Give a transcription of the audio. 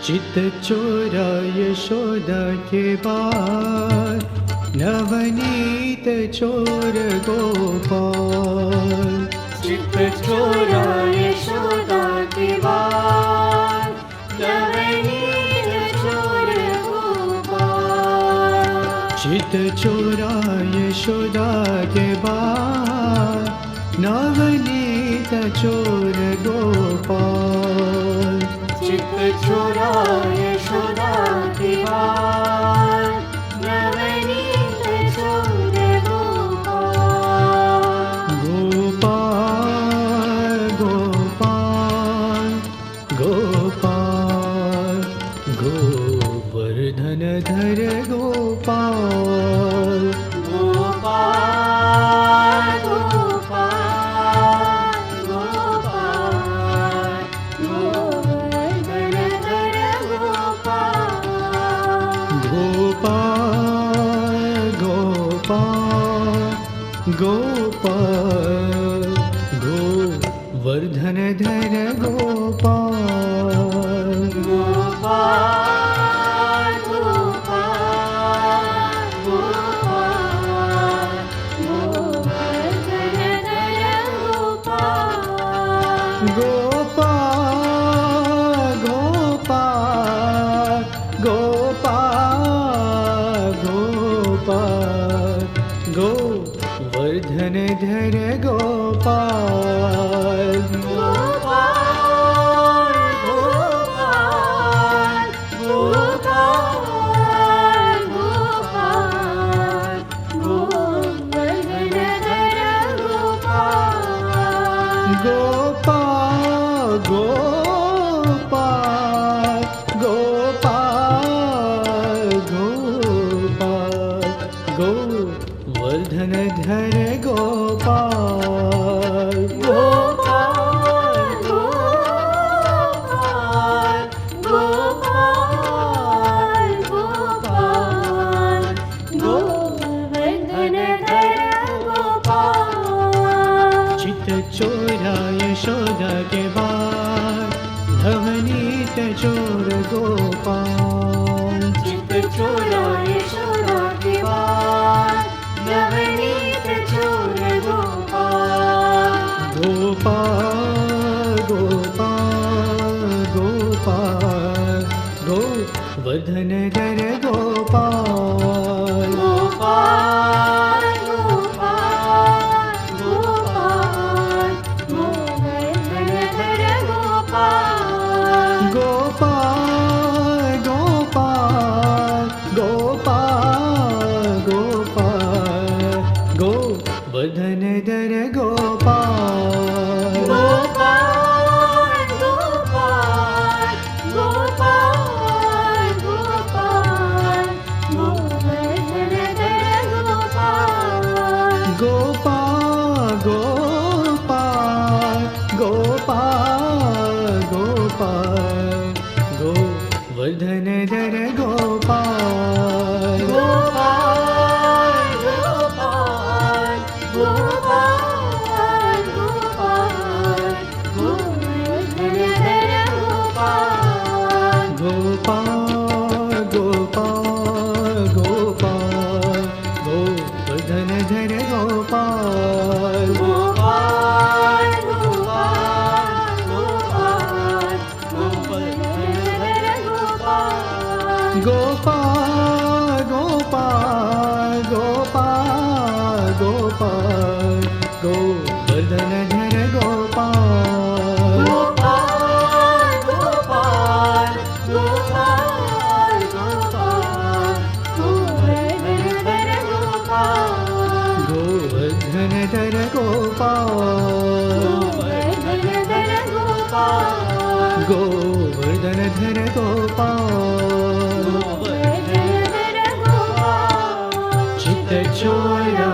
चित चोरा यशोदा के बाल, नवनीत चोर गोपाल। चित चोरा यशोदा के बाल, नवनीत चोर गोपाल। चित चोरा यशोदा के बाल, नवनीत चोर गोपाल। चित चोरा यशोदा के बाल, नवनीत चोर गोपाल। गोपाल गोपाल गोपाल, गोवर्धन धर गोपाल। गोपाल गोपाल गोपाल, गोवर्धन धर गोपाल। गोपाल गोपाल गोपाल, गोवर्धन धर गोपाल। गोपाल गोपाल गोपाल, गोवर्धन धर गोपाल। गोपाल गोपाल गोपाल गोपाल, गोवर्धन धर गोपाल। गोपाल गोपाल गोपाल गोपाल, गोवर्धन धर गोपाल। गोपाल गोपाल गोपाल गोपाल, गोवर्धन धर गोपाल। गोपाल गोपाल गोपाल गोपाल, गोवर्धन धर गोपाल। चित चोरा यशोदा के बाल, नवनीत चोर गोपाल। चित चोरा यशोदा के बाल, नवनीत चोर गोपाल। गोपाल गोपाल गोपाल, गोवर्धन धर गोपाल। गोपाल गोपाल गोपाल, गोवर्धन धर गोपाल। गोपाल गोपाल गोपाल गोपाल, गोवर्धन धर गोपाल। गोपाल गोपाल गोपाल गोपाल, गोवर्धन धर गोपाल। गोपाल गोपाल गोपाल गोपाल, गोवर्धन धर गोपाल। गोपाल गोपाल गोपाल गोपाल, गोवर्धन धर गोपाल। गोपाल गोपाल गोपाल, गोवर्धन धर गोपाल। गोपाल गोपाल गोपाल, गोवर्धन धर गोपाल। गोपाल गोपाल गोपाल गोपाल, गोवर्धन धर गोपाल। गोपाल गोपाल गोपाल गोपाल, गोवर्धन धर गोपाल। गोवर्धन धर गोपाल। गोवर्धन धर गोपाल। गोवर्धन धर गोपाल। गोवर्धन धर गोपाल। चित चोरा